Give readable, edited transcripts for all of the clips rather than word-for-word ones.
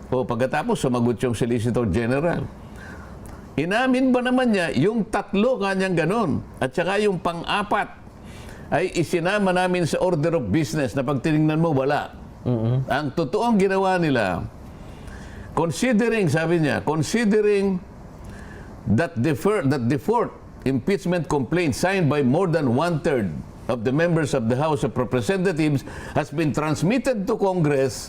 O pagkatapos, sumagot yung Solicitor General. Inamin ba naman niya yung 3 kanyang ganon? At saka yung pang-4 ay isinama namin sa order of business na pag tinignan mo, wala. Ang totoong ginawa nila, considering, sabi niya, considering that the fourth impeachment complaint signed by more than 1/3 of the members of the House of Representatives has been transmitted to Congress,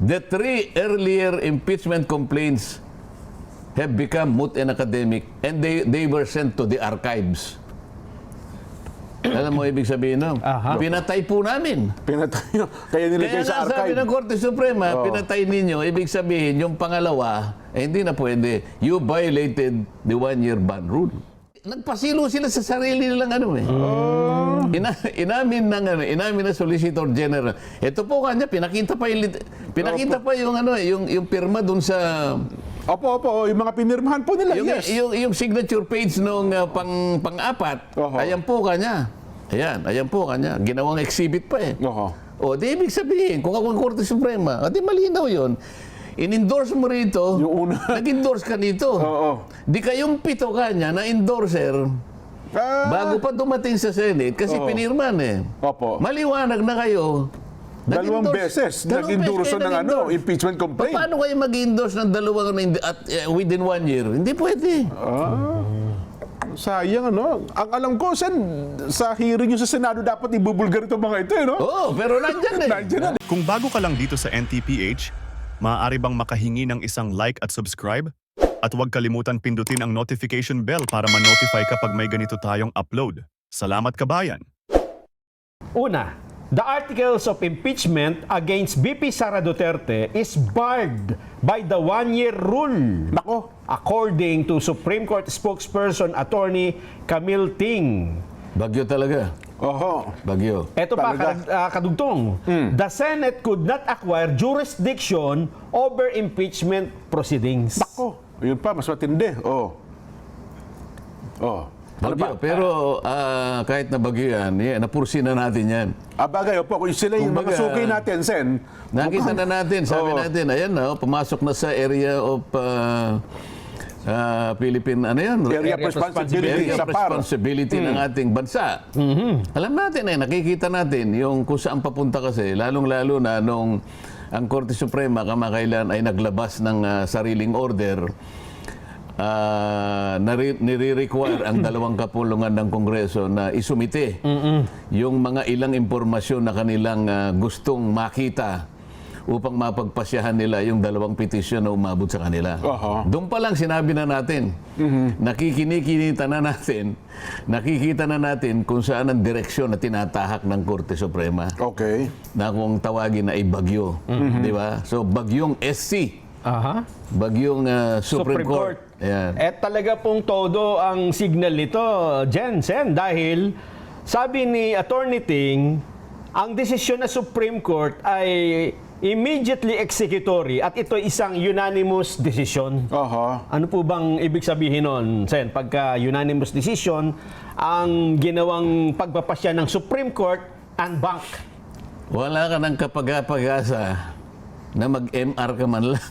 the 3 earlier impeachment complaints have become moot and academic, and they were sent to the archives. Alam mo ibig sabihin no? Pinatay po namin. Pinatay nyo. Kaya nilagay sa Sabi archive. ng Korte Suprema, pinatay ninyo. Ibig sabihin, yung pangalawa, hindi na pwede. You violated the 1-year ban rule. Nagpasilo sila sa sarili nilang inamin ng Solicitor General. Ito po kanya, pinakita pa yung pirma dun sa... Opo, yung mga pinirmahan po nila, yes. Yung signature page nung pang-4, ayan po kanya. Ayan po kanya. Ginawang exhibit pa eh. O, di ibig sabihin, kung ako ang Korte Suprema, di malinaw yun. In-endorse mo rito, nag-endorse ka nito. Di kayong 7 kanya na endorser, bago pa dumating sa Senate, kasi pinirman eh. Maliwanag na kayo. 2 beses nag-endorse ng impeachment complaint. Paano kayo mag-endorse ng 2 within 1 year? Hindi pwede. Sayang, Ang alam ko, sa hearing yung sa Senado, dapat ibubulgar itong mga ito, Oo, pero nandyan eh. Kung bago ka lang dito sa NTPH, maaari bang makahingi ng isang like at subscribe? At huwag kalimutan pindutin ang notification bell para ma-notify kapag may ganito tayong upload. Salamat kabayan! Una, the articles of impeachment against VP Sara Duterte is barred by the 1-year rule. Nako. According to Supreme Court spokesperson Attorney Camille Ting. Bagyo talaga. Bagyo. Ito pa, kadugtong. The Senate could not acquire jurisdiction over impeachment proceedings. Nako. Yun pa, mas matindi. Bagyo. Pero kahit na bagyo yan, napursi na natin yan. Bagay, kung sila yung mga suki natin, Sen. Nakita na natin, sabi natin, ayan na, pumasok na sa area of Philippine, Area of responsibility ng ating bansa. Alam natin nakikita natin yung kung saan papunta kasi, lalong-lalo na nung ang Korte Suprema kamakailan ay naglabas ng sariling order, nire-require ang 2 kapulungan ng Kongreso na isumite yung mga ilang impormasyon na kanilang gustong makita upang mapagpasyahan nila yung 2 petisyon na umabot sa kanila. Doon pa lang sinabi na natin, nakikita na natin kung saan ang direksyon na tinatahak ng Korte Suprema. Na kung tawagin na ay bagyo. Di ba? So, bagyong SC. Bagyong Supreme Court. Ayan. Talaga pong todo ang signal nito, Sen, dahil sabi ni Attorney Ting, ang desisyon ng Supreme Court ay immediately executory at ito isang unanimous decision. Ano po bang ibig sabihin nun, Sen? Pagka unanimous decision, ang ginawang pagpapasya ng Supreme Court, unbank. Wala ka ng kapag-apag-asa na mag-MR ka man lang.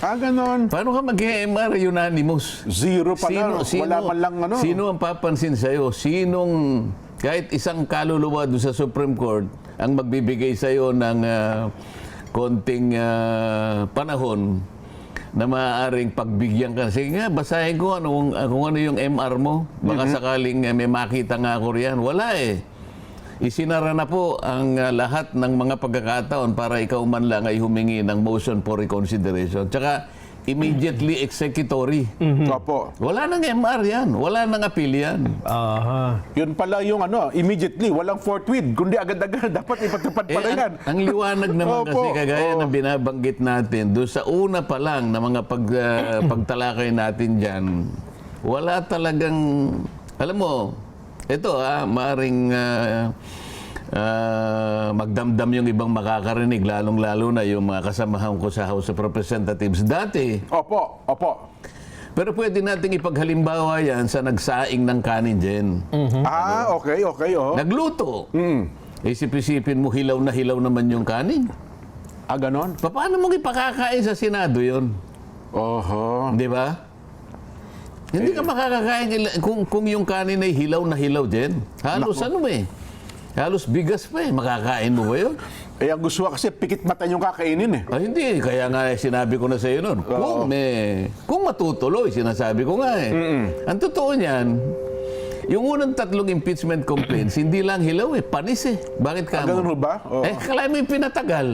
Ganon. Paano ka mag-MR unanimous? Zero pa na. Wala man lang Sino ang papansin sa'yo? Sinong, kahit isang kaluluwa doon sa Supreme Court, ang magbibigay sa'yo ng konting panahon na maaaring pagbigyan ka. Sige nga, basahin ko kung ano yung MR mo. Baka sakaling may makita nga ako riyan. Wala eh. Isinara na po ang lahat ng mga pagkakataon para ikaw man lang ay humingi ng motion for reconsideration. Tsaka immediately executory. Wala nang MR yan. Wala nang appeal yan. Yun pala yung immediately. Walang forthwith. Kundi agad-agad. Dapat ipatupad pala yan. Ang liwanag naman kasi kagaya ng binabanggit natin, doon sa una pa lang na mga pagtalakay natin dyan, wala talagang, alam mo, ito maaring magdamdam yung ibang makakarinig, lalong-lalo na yung mga kasamahan ko sa House of Representatives dati. Opo. Pero pwede nating ipaghalimbawa yan sa nagsaing ng kanin dyan. Okay. Nagluto. Isip-isipin mo, hilaw na hilaw naman yung kanin. Ganon? Paano mo ipakakain sa Senado yun? Oho. Di ba? Hindi ka makakakain kung yung kanin ay hilaw na hilaw din. Halos halos bigas pa eh. Makakain mo ba yun? Ang gusto ko kasi pikit mata yung kakainin eh. Hindi. Kaya nga sinabi ko na sa iyo nun. Kung matutuloy, sinasabi ko nga eh. Ang totoo niyan, yung unang 3 impeachment complaints, hindi lang hilaw eh. Panis eh. Bakit ka mo? Ganun ba? Oo. Kala mo yung pinatagal.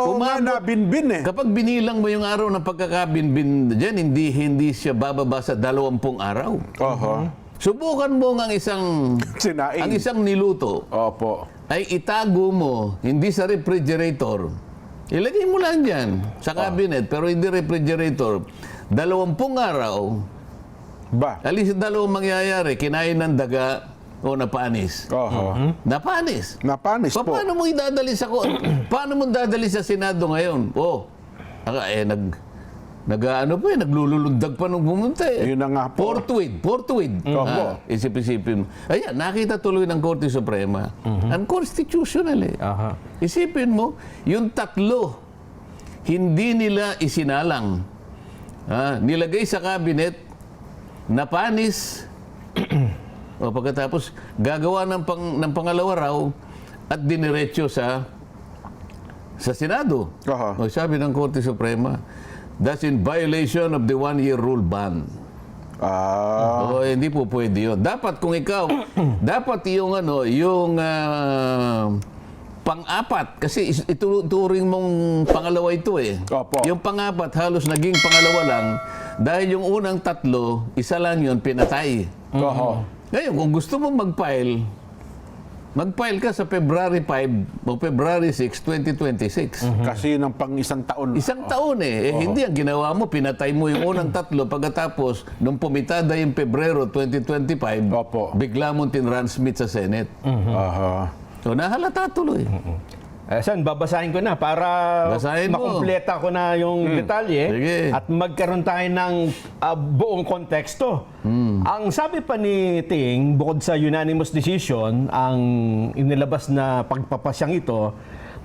Oo nga, nabinbin eh. Kapag binilang mo yung araw ng pagkakabinbin dyan, hindi siya bababa sa 20 araw. Oho. Subukan mo ang isang Sinaing. ang isang niluto Opo. ay itago mo, hindi sa refrigerator. Ilagay mo lang dyan sa cabinet, pero hindi refrigerator. 20 araw, Ba? alis sa 2 mangyayari, kinain ng daga o napanis. Oho. Napanis. Napanis po. Paano mo idadali sa paano mo dadali sa Senado ngayon? Naglululundag pa nung pumunta eh. Yun na nga po. Forthwith. Opo. Isip-isipin mo. Ayan, nakita tuloy ng Korte Suprema. Unconstitutional eh. Aha. Isipin mo, yung 3, hindi nila isinalang. Nilagay sa cabinet, napanis, o pagkatapos gagawa ng pangalawa raw at diniretso sa Senado. Aha. O sabi ng Korte Suprema, that's in violation of the 1-year rule ban. Hindi po pwede yun. Dapat kung ikaw, dapat yung pang-apat, kasi ituring mong pangalawa ito eh. Opo. Yung pang-apat halos naging pangalawa lang dahil yung unang 3, isa lang yun pinatay. Oho. Ngayon, kung gusto mo mag-file ka sa February 5 o February 6, 2026. Kasi ng pang isang taon. Isang taon eh. Hindi ang ginawa mo, pinatay mo yung unang 3 pagkatapos nung pumitada yung Pebrero 2025, Opo. bigla mong tinransmit sa Senate. Aha. So nahalata tuloy. San, babasahin ko na para Basahin mo. makumpleta ko na yung detalye Sige. at magkaroon tayo ng buong konteksto. Ang sabi pa ni Ting, bukod sa unanimous decision, ang inilabas na pagpapasyang ito,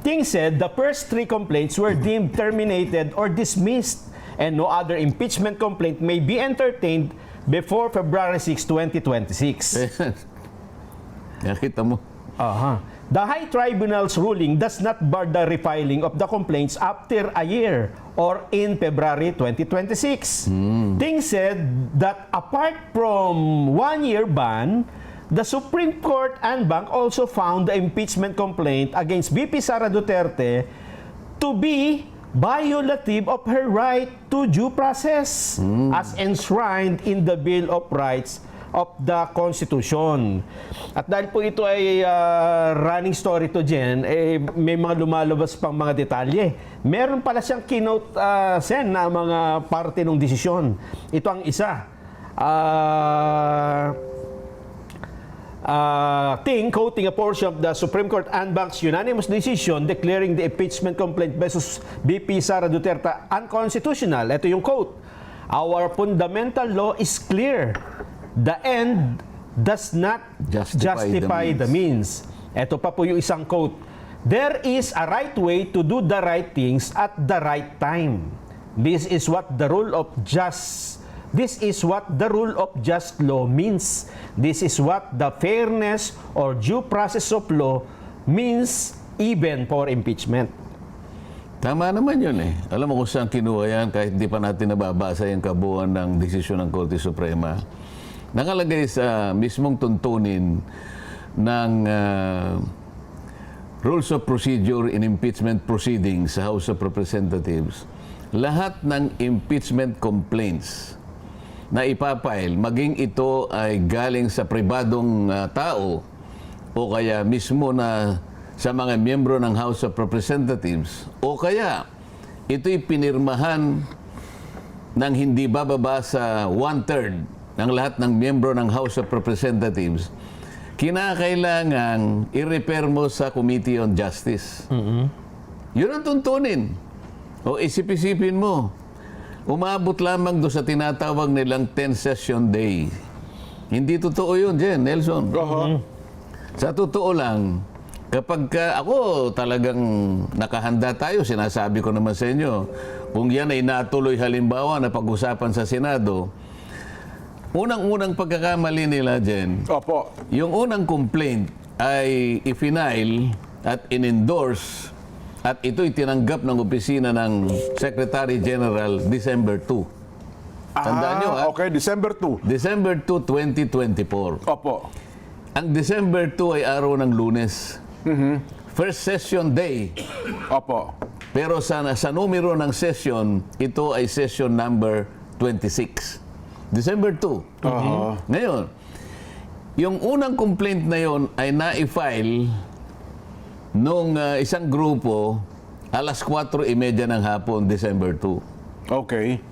Ting said the first 3 complaints were deemed terminated or dismissed and no other impeachment complaint may be entertained before February 6, 2026. Nakita mo. The High Tribunal's ruling does not bar the refiling of the complaints after a year or in February 2026. Ting said that apart from 1-year ban, the Supreme Court and Bank also found the impeachment complaint against VP Sara Duterte to be violative of her right to due process as enshrined in the Bill of Rights of the Constitution. At dahil po ito ay running story to Jen, may mga lumalabas pang mga detalye. Meron pala siyang keynote Sen na mga parte ng desisyon. Ito ang isa. Ting quoting a portion of the Supreme Court and Bank's unanimous decision declaring the impeachment complaint versus VP Sara Duterte unconstitutional. Ito yung quote. Our fundamental law is clear. The end does not justify the means. Ito pa po yung isang quote. There is a right way to do the right things at the right time. This is what the rule of just law means. This is what the fairness or due process of law means even for impeachment. Tama naman yun eh. Alam mo kung saan kinuha yan kahit hindi pa natin nababasa yung kabuuan ng desisyon ng Korte Suprema. Nakalagay sa mismong tuntunin ng Rules of Procedure in Impeachment Proceedings sa House of Representatives, lahat ng impeachment complaints na ipapile, maging ito ay galing sa pribadong tao o kaya mismo na sa mga miyembro ng House of Representatives o kaya ito'y pinirmahan ng hindi bababa sa 1/3 ng lahat ng miyembro ng House of Representatives, kinakailangan i-refer mo sa Committee on Justice. Yun ang tuntunin. O isip-isipin mo, umabot lamang doon sa tinatawag nilang 10-session day. Hindi totoo yun, Jen, Nelson. Sa totoo lang, Kapag ako talagang nakahanda tayo, sinasabi ko naman sa inyo, kung yan ay natuloy halimbawa na pag-usapan sa Senado, unang-unang pagkakamali nila dyan, Opo. yung unang complaint ay i-file at in-endorse at ito'y tinanggap ng opisina ng Secretary General December 2. Tandaan nyo, ha? Okay, December 2. December 2, 2024. Opo. Ang December 2 ay araw ng Lunes. First session day. Opo. Pero sa numero ng session, ito ay session number 26. December 2. Ngayon, yung unang complaint na yon ay na-file nung isang grupo alas 4:30 ng hapon, December 2. Okay.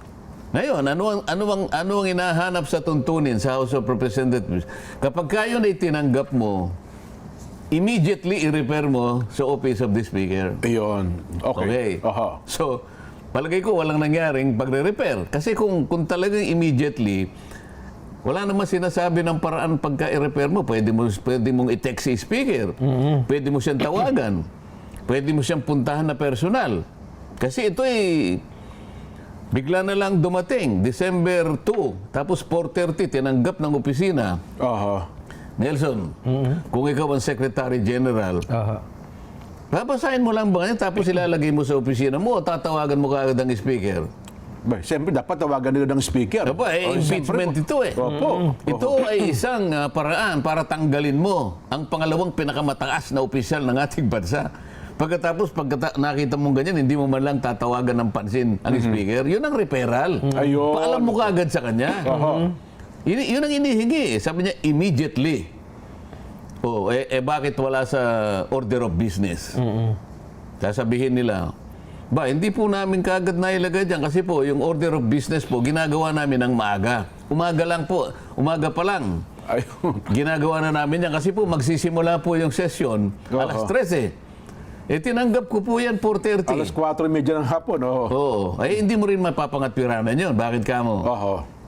Ngayon, ano ang hinahanap sa tuntunin sa House of Representatives? Kapag kayo na itinanggap mo, immediately i-refer mo sa Office of the Speaker. Ayun. Okay. Aha. So, palagay ko walang nangyaring pagre-repair. Kasi kung talagang immediately, wala naman sinasabi ng paraan pagka i-repair mo. Pwede mong i-text si speaker. Pwede mo siyang tawagan. Pwede mo siyang puntahan na personal. Kasi ito bigla na lang dumating. December 2. Tapos 4:30, tinanggap ng opisina. Aha. Nelson, kung ikaw ang Secretary General, babasahin mo lang ba yan, tapos ilalagay mo sa opisina mo o tatawagan mo kaagad ang speaker? Ba, siyempre, dapat tawagan nila ng speaker. Aba, impeachment ito eh. Opo. Ito ay isang paraan para tanggalin mo ang pangalawang pinakamataas na opisyal ng ating bansa. Pagkatapos, nakita mong ganyan, hindi mo man lang tatawagan ng pansin ang speaker, yun ang referral. Ayun. Paalam mo kaagad sa kanya. Yun ang inihingi. Sabi niya, immediately. Bakit wala sa order of business? Sasabihin nila, hindi po namin kaagad nailagay dyan kasi po yung order of business po, ginagawa namin ng maaga. Umaga lang po, umaga pa lang. Ayun. Ginagawa na namin yan kasi po magsisimula po yung session alas 13. Tinanggap ko po yan 4:30. Alas 4:30 ng hapon. Oo. Hindi mo rin mapapangatwiranan yun. Bakit ka mo?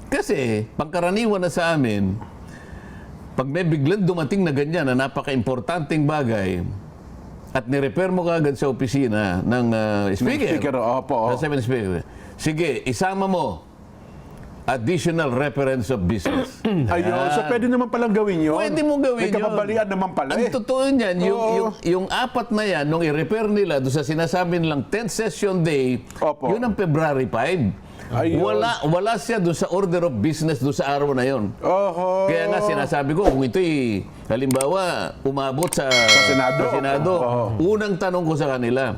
Kasi, pangkaraniwan na sa amin, pag may biglang dumating na ganyan na napaka-importanting bagay, at nirepair mo kaagad sa opisina ng speaker. Opo. Sabi ng speaker, sige, isama mo additional reference of business. Ayun. So, pwede naman palang gawin yun. Pwede mo gawin May kababalian naman pala Ang totoo niyan, yung apat na yan, nung i-repair nila doon sa sinasabi nilang 10th session day, Opo. yun ang February 5. Ayun. Wala siya doon sa order of business doon sa araw na yon. Kaya nga sinasabi ko, kung ito'y halimbawa umabot sa Senado, unang tanong ko sa kanila,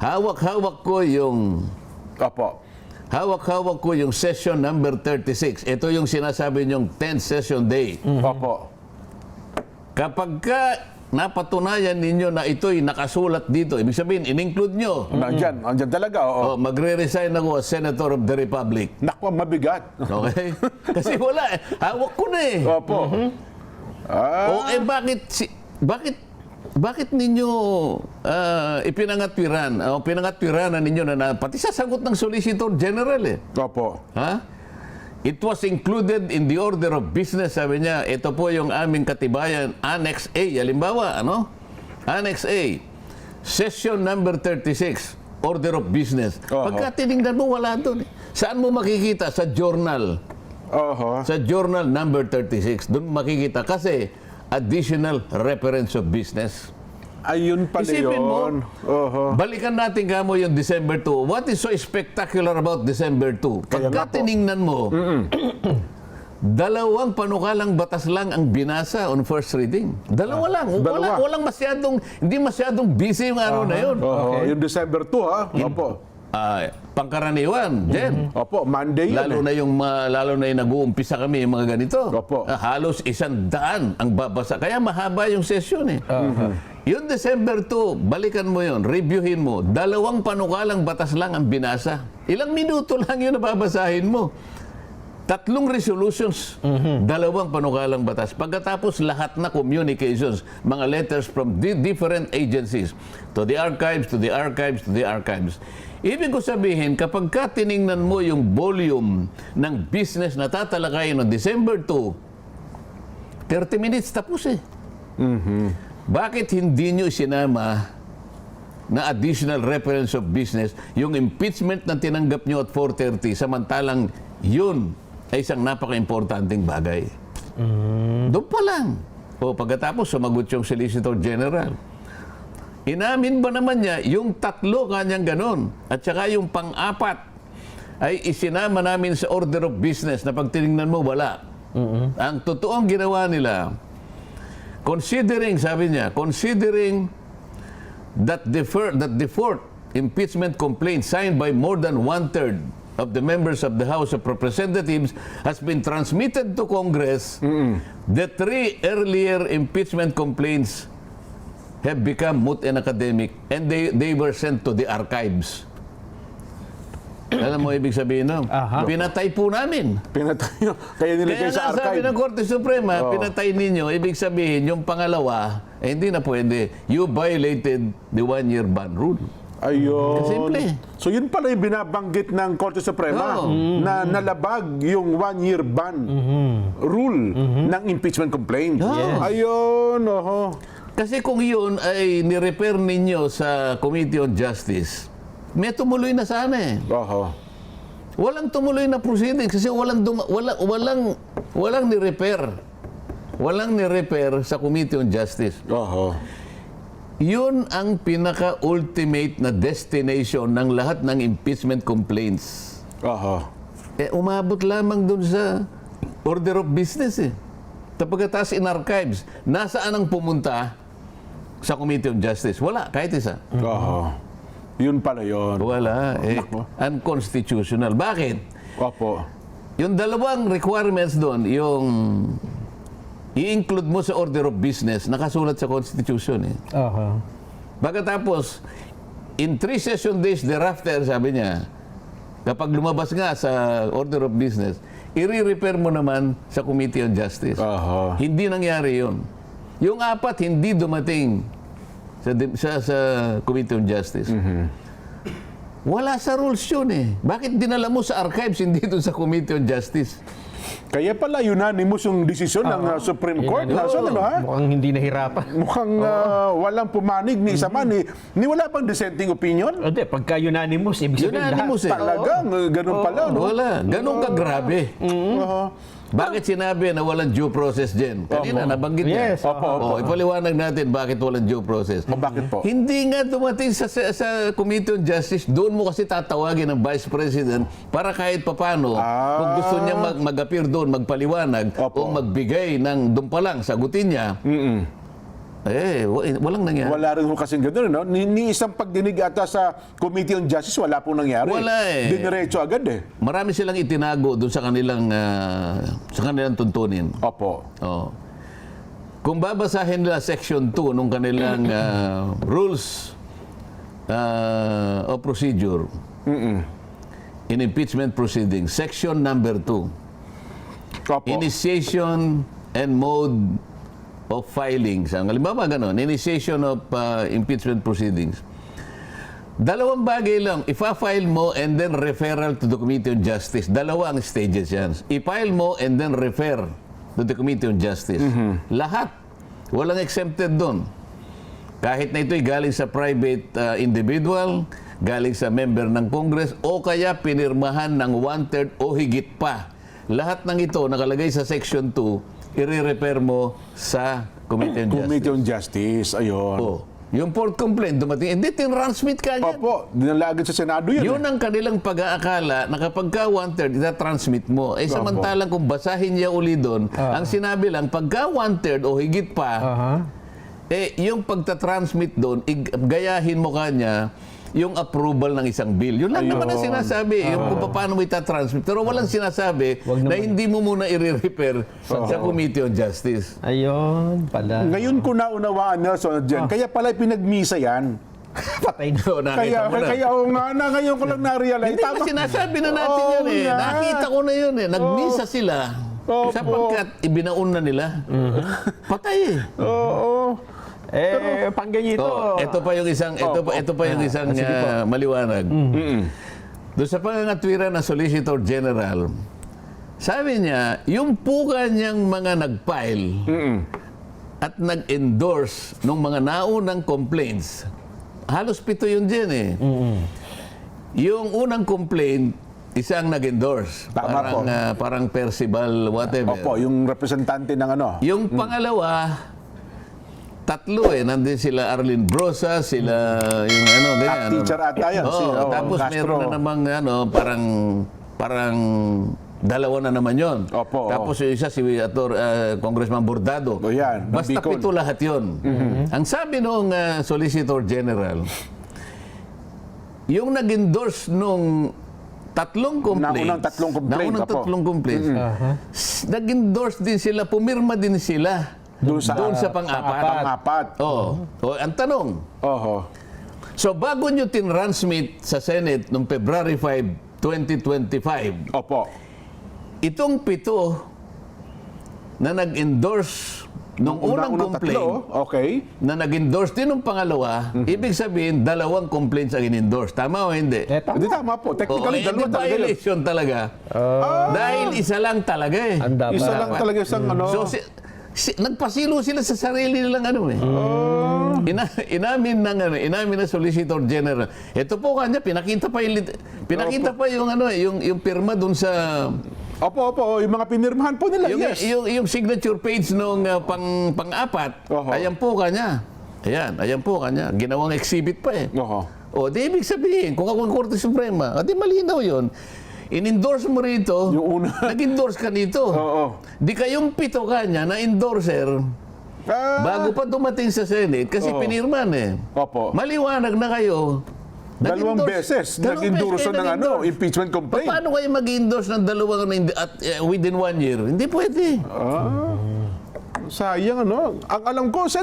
hawak-hawak ko yung session number 36. Ito yung sinasabi niyong 10th session day. Opo. Kapag napatunayan ninyo na ito'y nakasulat dito, ibig sabihin, in-include nyo. Andyan talaga. Magre-resign ako as Senator of the Republic. Naku, mabigat. Okay? Kasi wala eh. Hawak ko na eh. Opo. Bakit ninyo pinangatwiranan ninyo na pati sa sagot ng Solicitor General eh. Opo. Ha? It was included in the order of business, sabi niya. Ito po yung aming katibayan, Annex A. Halimbawa, Annex A. Session number 36, order of business. Pagka tinignan mo, wala doon. Saan mo makikita? Sa journal. Sa journal number 36. Doon makikita kasi additional reference of business. Ayun pala Isipin yun. Balikan natin kamo yung December 2. What is so spectacular about December 2? Pagka tiningnan mo, dalawang panukalang batas lang ang binasa on first reading. Dalawa lang. Walang hindi masyadong busy yung araw na yun. Yung December 2, Opo. Pangkaraniwan, Jen. Opo, Monday yun. Lalo na yung nag-uumpisa kami yung mga ganito. Opo. Halos 100 ang babasa. Kaya mahaba yung session eh. Yung December 2, balikan mo yun, reviewin mo. Dalawang panukalang batas lang ang binasa. Ilang minuto lang yun na babasahin mo. 3 resolutions, 2 panukalang batas. Pagkatapos lahat na communications, mga letters from different agencies, to the archives, to the archives, to the archives. Ibig ko sabihin, kapag ka tiningnan mo yung volume ng business na tatalakayin no December 2, 30 minutes tapos eh. bakit hindi nyo sinama na additional reference of business yung impeachment na tinanggap nyo at 4:30 samantalang yun ay isang napaka-importanting bagay. Doon pa lang. O pagkatapos sumagot yung Solicitor General. Inamin ba naman niya yung 3 kanyang ganon at saka yung pang-4 ay isinama namin sa order of business na pag tinignan mo wala. Ang totoong ginawa nila, considering, sabi niya, considering that the fourth impeachment complaint signed by more than 1/3 of the members of the House of Representatives has been transmitted to Congress, the 3 earlier impeachment complaints have become moot and academic and they were sent to the archives. Alam mo ibig sabihin nun? Pinatay po namin. Pinatay nyo. Kaya nilagay Kaya sa nga sabi archive. ng Korte Suprema, pinatay ninyo, ibig sabihin, yung pangalawa, hindi na pwede. You violated the 1-year ban rule. Ayun. Simple. So yun pala yung binabanggit ng Korte Suprema na nalabag yung 1-year ban rule ng impeachment complaint. Ayun. Kasi kung yun ay nirepair ninyo sa Committee on Justice, may tumuloy na sana eh. Walang tumuloy na proceedings kasi walang ni-repair. Walang ni-repair sa Committee on Justice. Yun ang pinaka-ultimate na destination ng lahat ng impeachment complaints. Umabot lamang dun sa order of business eh. Pagkatapos in archives, nasaan ang pumunta sa Committee on Justice? Wala, kahit isa. Yun pala yun. Wala. Unconstitutional. Bakit? Yung dalawang requirements doon, yung i-include mo sa order of business, nakasulat sa Constitution eh. Pagkatapos, in 3 session days thereafter, sabi niya, kapag lumabas nga sa order of business, i-repair mo naman sa Committee on Justice. Hindi nangyari yun. Yung 4, hindi dumating sa Committee on Justice. Wala sa rules yun eh. Bakit dinala mo sa archives, hindi doon sa Committee on Justice? Kaya pala unanimous yung desisyon ng Supreme Court. Mukhang hindi nahirapan. Mukhang walang pumanig ni isa man. Ni wala pang dissenting opinion. Hindi, pagka unanimous, ibig sabihin Unanimous eh. Talagang ganun pala. Wala. Ganun ka grabe. Bakit sinabi na walang due process din? Kanina, nabanggit niya. Ipaliwanag natin bakit walang due process. Bakit po? Hindi nga dumating sa Committee on Justice, doon mo kasi tatawagin ng Vice President para kahit papano, kung gusto niya mag-appear doon, magpaliwanag, o magbigay ng doon pa lang, sagutin niya. Walang nangyari. Wala rin ho kasing gano'n, no? Ni isang pagdinig ata sa Committee on Justice, wala pong nangyari. Wala eh. Diniretso agad eh. Marami silang itinago doon sa kanilang tuntunin. Kung babasahin nila Section 2 nung kanilang Rules of Procedure in Impeachment Proceedings, Section number 2, Initiation and Mode of filings. Ang halimbawa ganun, initiation of impeachment proceedings. Dalawang bagay lang, ifa-file mo and then referral to the Committee on Justice. Dalawa ang stages yan. I-file mo and then refer to the Committee on Justice. Lahat. Walang exempted doon. Kahit na ito'y galing sa private individual, galing sa member ng Congress, o kaya pinirmahan ng 1/3 o higit pa. Lahat ng ito nakalagay sa Section 2, i-repair mo sa Committee on Justice. Committee on Justice, ayun. Yung fourth complaint, dumating, hindi, tinransmit ka agad. Dinala agad sa Senado yun. Yun ang kanilang pag-aakala na kapag ka 1/3, itatransmit mo. Samantalang kung basahin niya uli doon, ang sinabi lang, pagka 1/3 o higit pa, yung pagtatransmit doon, gayahin mo kanya yung approval ng isang bill. Yun lang naman ang sinasabi, yung kung paano mo itatransmit. Pero walang sinasabi na hindi mo muna i-repair sa Committee on Justice. Ayun pala. Ngayon ko naunawaan, Nelson, dyan. Kaya pala pinagmisa yan. Patay na. Kaya ngayon ko lang na-realize. Hindi ba sinasabi na natin yun eh. Nakita ko na yun eh. Nagmisa sila. Sapagkat ibinaon na nila. Patay eh. Pangganyito. Ito pa yung isang maliwanag. Doon sa pangangatwiran ng Solicitor General, sabi niya, yung po kanyang mga nag-file at nag-endorse ng mga naunang complaints. Halos 7 yun dyan eh. Yung unang complaint, isang nag-endorse. Tama po. Parang Percival, whatever. Opo, yung representante ng ano. Yung pangalawa, 3 eh. Nandun sila Arlene Brosa, sila yung ano, ganyan. Teacher ata yan. Oo, Si, tapos Castro. meron na namang parang 2 na naman yon. Opo, Tapos yung isa si Congressman Bordado. O yan, ng Basta Bicol. 7 lahat yon. Ang sabi nung Solicitor General, yung nag-endorse nung 3 complaints. Naunang 3 complaint, Naunang opo. 3 complaints. Nag-endorse din sila, pumirma din sila. Doon sa pang-apat. pang-apat. Oh. Ang tanong, Oho. so bago nyo tinransmit sa Senate noong February 5, 2025, Opo. itong 7 na nag-endorse nung unang complaint, 3, okay. na nag-endorse din ng pangalawa, ibig sabihin, 2 complaints ang in-endorse. Tama o hindi? Hindi tama po. Technically, Oo, dalawa hindi talaga yun. violation talaga. Dahil isa lang talaga eh. Ang dapat. Isa lang talaga isang ano. So, nagpasilo sila sa sarili nilang ano eh. Inamin ng Solicitor General. Ito po kanya, pinakita pa yung ano eh, yung pirma dun sa Opo, yung mga pinirmahan po nila, yes. yung signature page nung pang-apat. Oho. Ayan po kanya. Ayan po kanya. Ginawang exhibit pa eh. Oho. O, di ibig sabihin, kung ako ang Korte Suprema, di malinaw yun. In-endorse mo rito, Yung una. nag-endorse ka nito. Oo. Di kayong 7 kanya na endorser, bago pa dumating sa Senate, kasi Oo. pinirman eh. Opo. Maliwanag na kayo. Dalawang nag-endorse. beses Dalawang nag-endorse beses kayo ng nag-endorse. impeachment complaint. Paano kayo mag-endorse ng 2 within 1 year? Hindi pwede. Sayang, ano? Ang alam ko, sa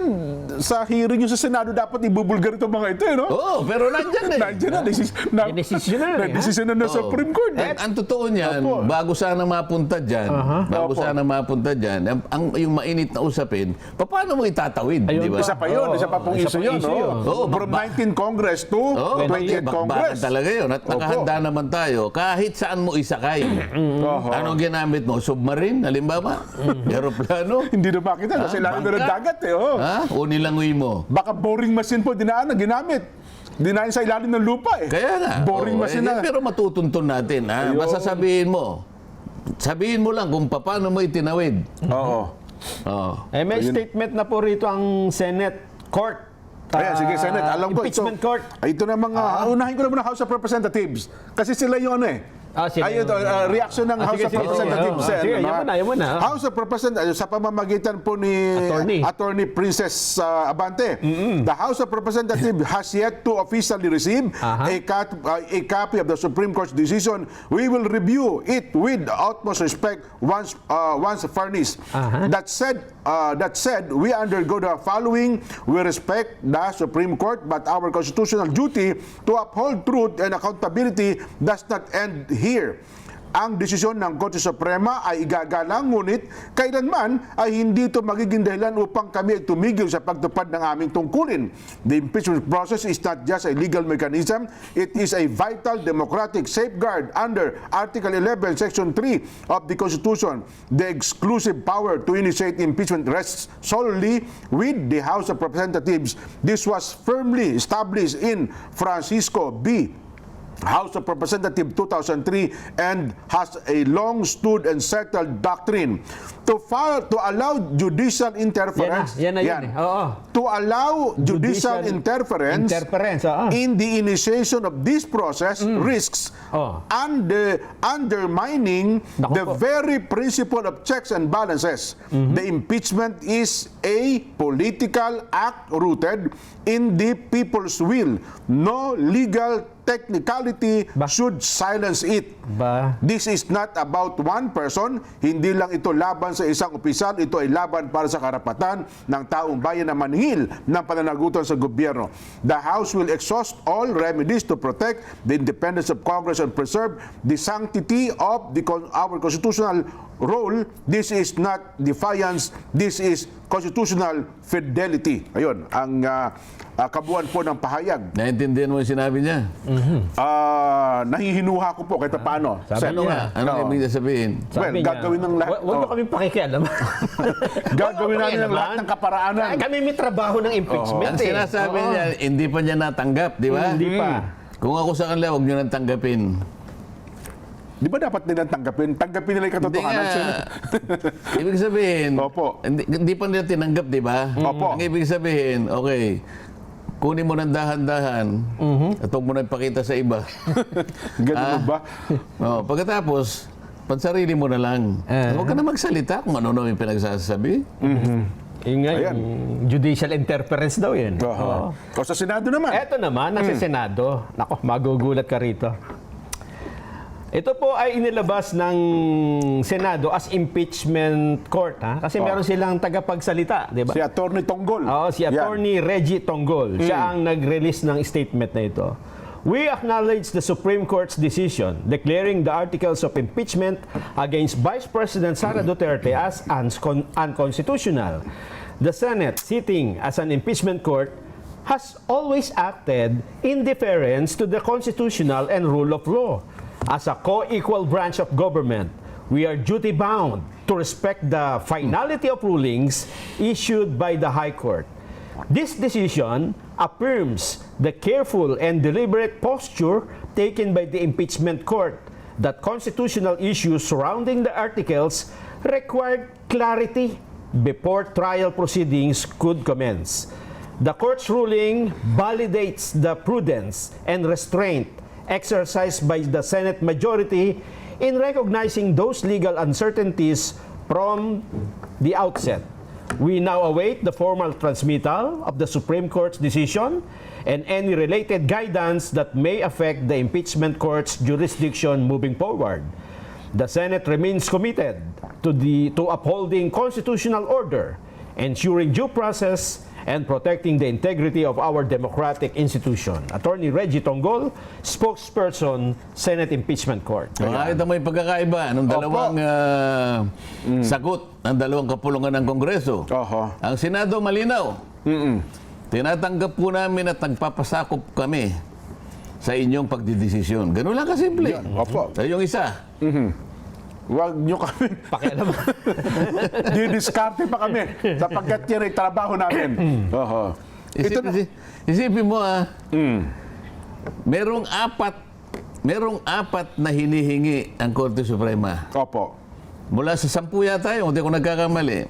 hearing yung sa Senado, dapat ibubulgar itong mga ito, no? Oo, pero nandyan eh. Nandiyan na, Desisyon na eh, ha? desisyon na ng Supreme Court. Ang totoo niyan, Opo. bago sana mapunta dyan, yung mainit na usapin, paano mo itatawid, di ba? Isa pa yun, isa pa pong Isa issue pang yun, issue no? yun. Oo, From 19th Congress to 20th Congress. Talaga yun. At nakahanda naman tayo, kahit saan mo isakay. Oho. Anong ginamit mo? Submarine, halimbawa? Aeroplano? Hindi na makita, kasi lahat na ng Bangka? dagat, eh, oh. Ha? O nilangoy mo? Baka boring machine po ginamit. Dinahin sa ilalim ng lupa, eh. Kaya nga. Boring Oo, machine na. Pero matutuntun natin. Ha? Ayun. Masasabihin mo. Sabihin mo lang kung paano mo itinawid. Oo. Oh. May statement na po rito ang Senate Court. Ayan, sige, Senate. Alam ko, Impeachment Court. ito na mga, unahin ko na muna House of Representatives. Kasi sila yung ano eh. Sila Ay, ito, reaction ng House sige, of sige. Representatives. Sige, yan mo na. House of Representatives, sa pamamagitan po ni Attorney Princess Abante, the House of Representatives has yet to officially receive a copy of the Supreme Court's decision. We will review it with utmost respect once furnished. That said, we undergo the following. We respect the Supreme Court, but our constitutional duty to uphold truth and accountability does not end here. Ang desisyon ng Korte Suprema ay igagalang, ngunit kailanman ay hindi ito magiging dahilan upang kami ay tumigil sa pagtupad ng aming tungkulin. The impeachment process is not just a legal mechanism, it is a vital democratic safeguard under Article 11, Section 3 of the Constitution. The exclusive power to initiate impeachment rests solely with the House of Representatives. This was firmly established in Francisco B. House of Representatives 2003 and has a long stood and settled doctrine to allow judicial interference. Yan na. Oo. To allow judicial interference in the initiation of this process risks and undermining the very principle of checks and balances. The impeachment is a political act rooted in the people's will. No legal technicality should silence it. This is not about one person. Hindi lang ito laban sa isang opisyal. Ito ay laban para sa karapatan ng taong bayan na manhil ng pananagutan sa gobyerno. The House will exhaust all remedies to protect the independence of Congress and preserve the sanctity of our constitutional role. This is not defiance. This is constitutional fidelity. Ayun, ang kabuuan po ng pahayag. Naintindihan mo yung sinabi niya? Nahihinuha ko po kahit paano. Sabi Ano niya. nga? Ano ibig sabihin? Well, gagawin ng lahat. Huwag mo kami pakikialam. Gagawin namin ng lahat ng kaparaanan. Kami may trabaho ng impeachment. Ang sinasabi niya, hindi pa niya natanggap, di ba? Hindi pa. Kung ako sa kanila, huwag niyo nang tanggapin. Di ba dapat nilang tanggapin? Tanggapin nila yung Hindi katotohanan. nga. Ibig sabihin, Opo. hindi pa nila tinanggap, di ba? Opo. Ang ibig sabihin, okay, kunin mo ng dahan-dahan at huwag mo na ipakita sa iba. Ganun ba? Pagkatapos, pansarili mo na lang. Huwag ka na magsalita kung ano yung pinagsasabi. Yung nga, Ayan. yung judicial interference daw yun. O sa Senado naman. Eto naman, nasa Senado. Nako, magugulat ka rito. Ito po ay inilabas ng Senado as impeachment court. Kasi meron silang tagapagsalita, di ba? Si Atty. Tonggol. Oo, si Yan. Attorney Reggie Tonggol. Siya ang nag-release ng statement na ito. We acknowledge the Supreme Court's decision declaring the articles of impeachment against Vice President Sara Duterte as unconstitutional. The Senate, sitting as an impeachment court, has always acted in deference to the constitutional and rule of law. As a co-equal branch of government, we are duty-bound to respect the finality of rulings issued by the High Court. This decision affirms the careful and deliberate posture taken by the impeachment court that constitutional issues surrounding the articles required clarity before trial proceedings could commence. The court's ruling validates the prudence and restraint exercised by the Senate majority in recognizing those legal uncertainties from the outset. We now await the formal transmittal of the Supreme Court's decision and any related guidance that may affect the impeachment court's jurisdiction moving forward. The Senate remains committed to upholding constitutional order, ensuring due process, and protecting the integrity of our democratic institution. Attorney Reggie Tonggol, spokesperson, Senate Impeachment Court. Makakita mo yung pagkakaiba ng dalawang sagot ng dalawang kapulungan ng Kongreso. Oho. Ang Senado malinaw. Tinatanggap po namin at nagpapasakop kami sa inyong pagdidesisyon. Ganun lang kasimple. Opo. Sa yung isa. Huwag nyo kami. Pakialam. Didiskarte pa kami sapagkat yan ay trabaho namin. Oho. Isipin mo merong apat na hinihingi ang Korte Suprema. Opo. Mula sa 10 yata yun, hindi ko nagkakamali.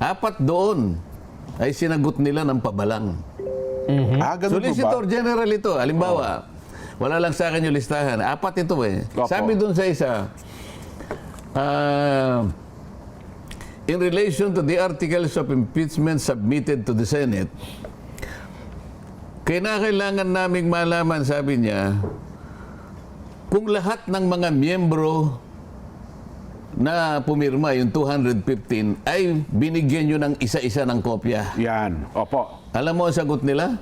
4 doon ay sinagot nila ng pabalang. Ganun po ba? Solicitor General ito, halimbawa, wala lang sa akin yung listahan. 4 ito eh. Opo. Sabi doon sa isa, in relation to the articles of impeachment submitted to the Senate, kailangan naming malaman, sabi niya, kung lahat ng mga miyembro na pumirma, yung 215, ay binigyan nyo ng isa-isa ng kopya. Yan. Opo. Alam mo ang sagot nila?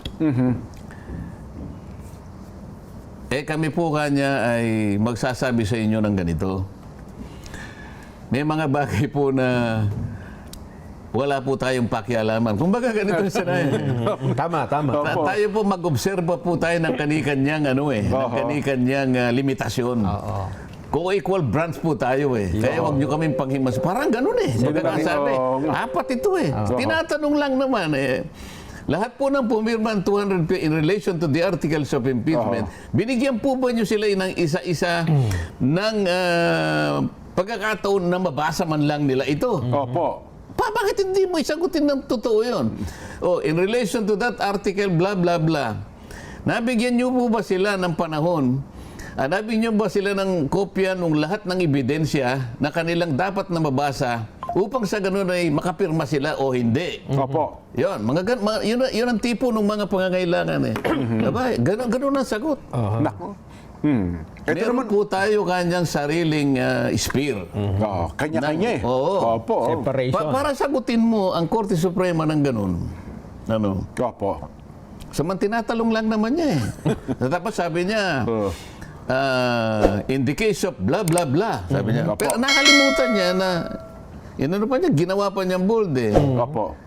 Kami po kanya ay magsasabi sa inyo ng ganito. May mga bagay po na wala po tayong pakialaman. Kung baga ganito sila Tama. Opo. tayo po mag-obserba po tayo ng kanikanyang ng kanikanyang limitasyon. Kung equal branch po tayo Kaya wag nyo kaming panghimas. Parang ganun Pagkakasabi. 4 ito Tinatanong lang naman lahat po ng pumirma ng 200 in relation to the articles of impeachment, binigyan po ba nyo sila ng isa-isa ng pagkakataon na mabasa man lang nila ito? Opo. Bakit hindi mo isagutin ng totoo yun? In relation to that article, blah, blah, blah. Nabigyan nyo po ba sila ng panahon? Nabigyan nyo ba sila ng kopya ng lahat ng ebidensya na kanilang dapat na mabasa upang sa ganun ay makapirma sila o hindi? Opo. Yun, yun ang tipo ng mga pangangailangan Diba? Ganun ang sagot. Nako. Ito Meron naman po tayo kanyang sariling spear. kanya-kanya Oo. Opo. Separation. Para sagutin mo ang Korte Suprema ng ganun. Opo. Saman tinatalong lang naman niya Tapos sabi niya, in the case of blah, blah, blah. Sabi niya. Pero nakalimutan niya na, pa niya, ginawa pa niyang bold Opo.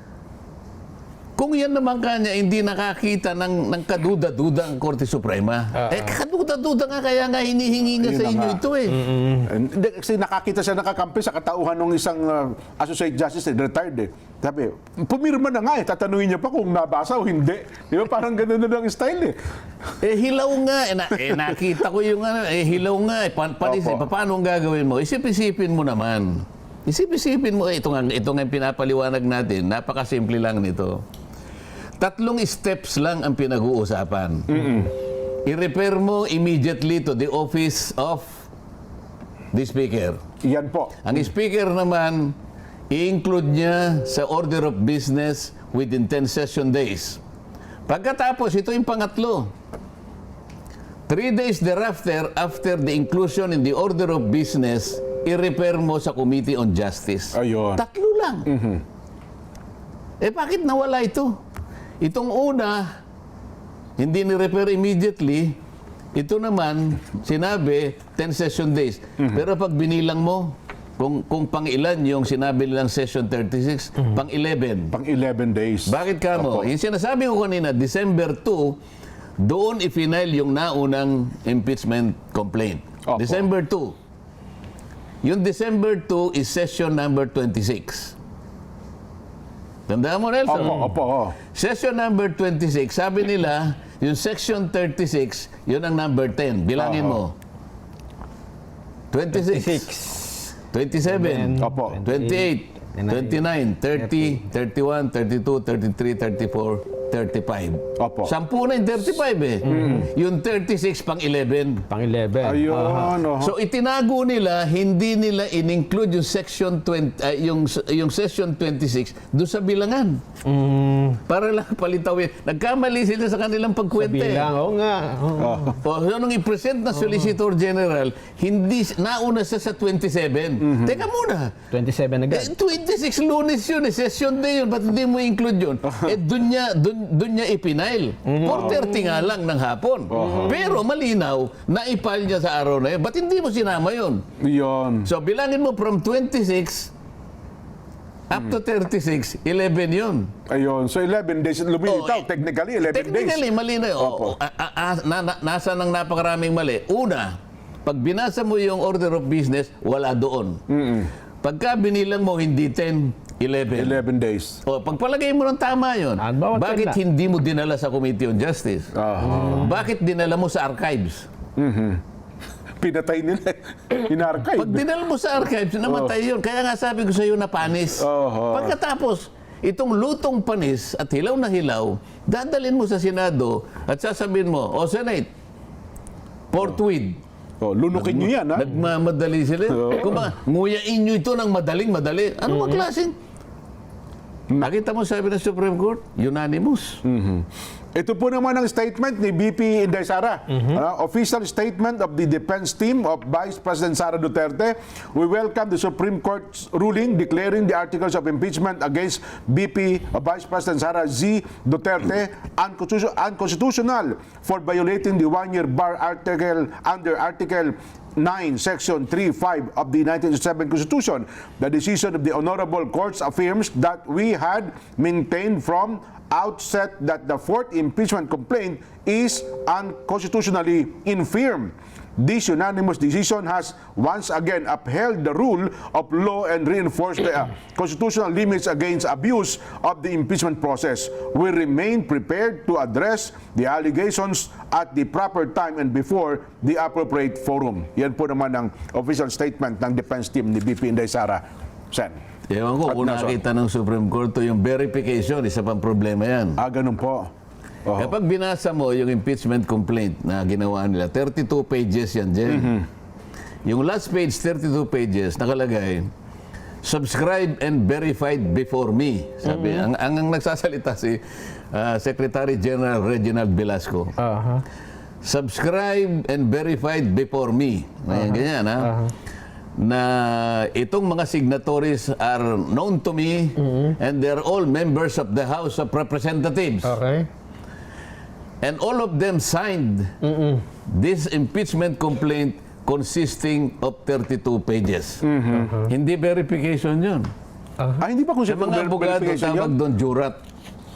Kung yan naman kanya hindi nakakita ng kaduda-duda ang Korte Suprema, kaduda-duda nga kaya nga hinihingi nga Yun sa na inyo nga. ito eh. Hindi, kasi nakakita siya nakakampi sa katauhan ng isang associate justice, retired eh. Sabi, pumirma na nga eh, tatanungin niya pa kung nabasa o hindi. Di ba? Parang ganun na lang style eh. Hilaw nga. Nakita ko yung hilaw nga. Paano ang gagawin mo? Isip-isipin mo naman. Isip-isipin mo, ito nga yung pinapaliwanag natin. Napakasimple lang nito. 3 steps lang ang pinag-uusapan. I-refer mo immediately to the office of the Speaker. Yan po. Ang Speaker naman, i-include niya sa order of business within 10 session days. Pagkatapos, ito yung pangatlo. 3 days thereafter, after the inclusion in the order of business, i-refer mo sa Committee on Justice. Ayun. 3 lang. Bakit nawala ito? Itong una, hindi ni-refer immediately. Ito naman, sinabi, 10 session days. Pero pag binilang mo, kung pang-ilan yung sinabi nilang session 36, pang-11. Pang 11 days. Bakit ka mo? Yung sinasabi ko kanina, December 2, doon i-final yung naunang impeachment complaint. Opo. December 2. Yung December 2 is session number 26. Tandaan mo, Nelson? Opo. Session number 26, sabi nila, yung section 36, yun ang number 10. Bilangin mo. 26. 27. Opo. 28. 29. 30. 31. 32. 33. 34. 35. Opo. 10 na yung 35 eh. Yung 36 pang 11. Pang 11. Ayun. So itinago nila, hindi nila in-include yung section 20, yung session 26 doon sa bilangan. Para lang palitawin. Nagkamali sila sa kanilang pagkwenta. Bilang, oo nga. So nung i-present na Solicitor General, hindi nauna siya sa 27. Teka muna. 27 agad. 26 Lunes yun, session day yun, ba't hindi mo include yun? Doon niya ipinail. 4:30 nga lang ng hapon. Pero malinaw, na-file niya sa araw na yun. Ba't hindi mo sinama yun? Yun. So bilangin mo from 26 up to 36, 11 yun. Ayun. So 11 days lumilitaw. Technically, 11 days. Technically, malinaw. Nasa ng napakaraming mali. Una, pag binasa mo yung order of business, wala doon. Pagka binilang mo, hindi 10, 11. 11 days. Pagpalagay mo ng tama yun, Bawat bakit tanda. hindi mo dinala sa Committee on Justice? Bakit dinala mo sa archives? Pinatay nila. In-archive. Pag dinala mo sa archives, namatay yun. Kaya nga sabi ko sa iyo na panis. Pagkatapos, itong lutong panis at hilaw na hilaw, dadalhin mo sa Senado at sasabihin mo, Senate, forthwith. Lunukin nyo yan, ha? Nagmamadali sila. Nguyain nyo ito ng madaling-madali. Ano ba klaseng? Nakita mo sabi ng Supreme Court? Unanimous. Ito po naman ang statement ni BP Inday Sara. Official statement of the defense team of Vice President Sara Duterte. We welcome the Supreme Court's ruling declaring the articles of impeachment against BP Vice President Sara Z. Duterte unconstitutional for violating the one-year bar article under Article 9, Section 3.5 of the 1987 Constitution. The decision of the Honorable Courts affirms that we had maintained from outset that the fourth impeachment complaint is unconstitutionally infirm. This unanimous decision has once again upheld the rule of law and reinforced the constitutional limits against abuse of the impeachment process. We remain prepared to address the allegations at the proper time and before the appropriate forum. Yan po naman ang official statement ng defense team ni BP Inday Sara. Sen. Ewan ko, At kung nakita ng Supreme Court to yung verification, isa pang problema yan. Ganun po. Kapag binasa mo yung impeachment complaint na ginawa nila, 32 pages yan, Jen. Yung last page, 32 pages, nakalagay, subscribe and verified before me. Sabi, ang nagsasalita si Secretary General Reginald Velasco. Subscribe and verified before me. Ganyan, ha? Na itong mga signatories are known to me and they're all members of the House of Representatives. Okay. And all of them signed this impeachment complaint consisting of 32 pages. Hindi verification yun. Hindi ba kung Sa mga abogado, tawag doon jurat.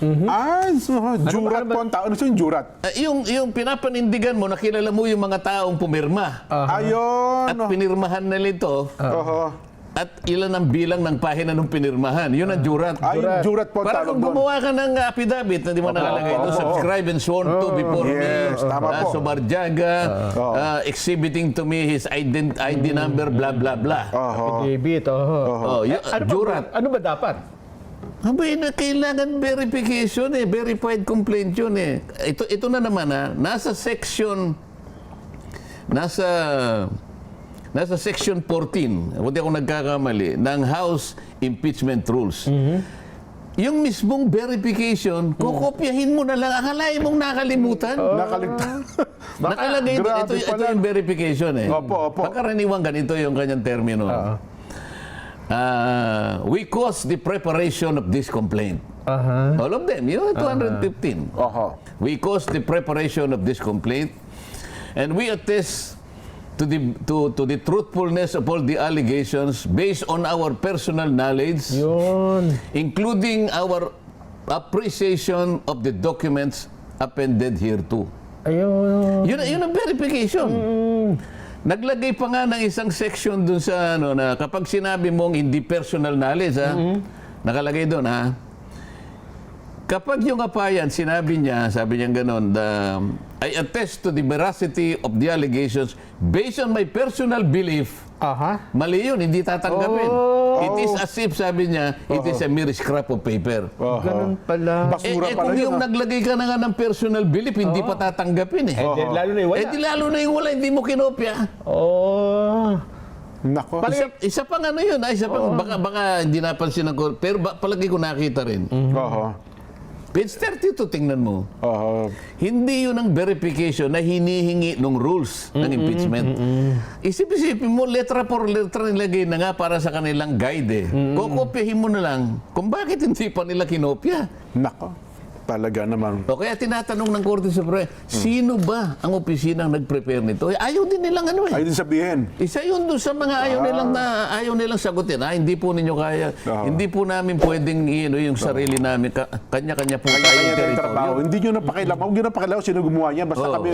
Jurat po ang tao. Ano yung jurat? Yung pinapanindigan mo, nakilala mo yung mga taong pumirma. Ayun. At pinirmahan na nito. Oho. At ilan ang bilang ng pahina ng pinirmahan. Yun ang jurat. Ay, jurat po ang Para tawag kung doon. gumawa ka ng affidavit na di mo nakalagay doon, subscribe and sworn to before Yes, me, tama po. Subarjaga, exhibiting to me his ID number, blah, blah, blah. David, Jurat. Ano ba dapat? Abay, na kailangan verification verified complaint yun Ito na naman nasa section, nasa section 14, hindi ako nagkakamali, ng House Impeachment Rules. Yung mismong verification, kukopyahin mo na lang. Akalain mong nakalimutan. Nakaligtas. Nakalagay ito, Grabe ito pala. yung verification Opo. Pagkaraniwang ganito yung kanyang termino. We cause the preparation of this complaint. All of them, 215. Oho. We cause the preparation of this complaint, and we attest to the truthfulness of all the allegations based on our personal knowledge, Yun. including our appreciation of the documents appended hereto. Ayun. Yun ang verification. Naglagay pa nga ng isang section dun sa na kapag sinabi mong hindi personal knowledge nakalagay doon kapag yung apayan sabi niya gano'n, I attest to the veracity of the allegations based on my personal belief. Mali yun, hindi tatanggapin. It is as if, sabi niya, it is a mere scrap of paper. Ganun pala. Basura Kung pala yun. yung naglagay ka na nga ng personal belief, hindi pa tatanggapin Lalo na yung wala. di lalo na yung wala, hindi mo kinopya. Nako. Isa pang yun, isa pang, baka hindi napansin ako, pero palagi ko nakita rin. Oho. Page 32, tingnan mo. Oho. Hindi yun ang verification na hinihingi ng rules ng impeachment. Isip-isipin mo, letra por letra nilagay na nga para sa kanilang guide Kokopyahin mo na lang kung bakit hindi pa nila kinopya. Nako. Talaga naman. O kaya tinatanong ng Korte Suprema, sino ba ang opisina ang nag-prepare nito? Ayaw din nilang Ay, din sabihin. Isa yun doon sa mga ayaw nilang sagutin. Hindi po ninyo kaya. Hindi po namin pwedeng yung sarili namin. Kanya-kanya po tayo Kaya teritoryo. trabaho. Hindi nyo na pakilaman. Huwag nyo na pakilaman sino gumawa niyan. Basta kami.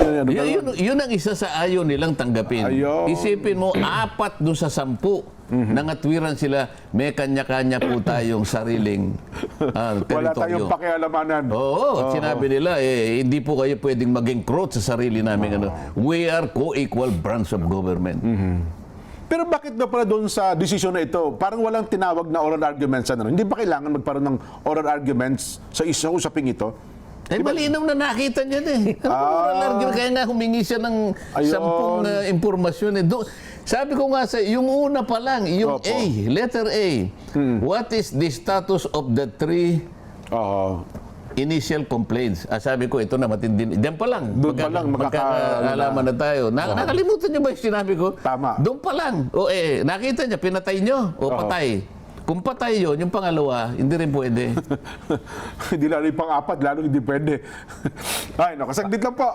Yun ang isa sa ayaw nilang tanggapin. Ayun. Isipin mo, 4 doon sa 10 nangatwiran sila, may kanya-kanya po tayong sariling teritoryo. Wala tayong pakialamanan. Oo, sinabi nila, hindi po kayo pwedeng maging crotch sa sarili namin. We are co-equal branch of government. Pero bakit na pala doon sa desisyon na ito, parang walang tinawag na oral arguments? Hindi ba kailangan magkaroon ng oral arguments sa isang usaping ito? Malinaw na nakita niya Kaya nga humingi siya ng 10 impormasyon. Sabi ko nga yung una pa lang, yung Opo. A, letter A. What is the status of the 3 initial complaints? Sabi ko, ito na matindi. Diyan pa lang. Doon pa lang, magkakaalaman na tayo. Nakalimutan niyo ba yung sinabi ko? Tama. Doon pa lang. Nakita niya, pinatay niyo. Patay. Kung patay yun, yung pangalawa, hindi rin pwede. Hindi lalo yung pang-apat, lalo hindi pwede. Ay, nakasaglit lang po.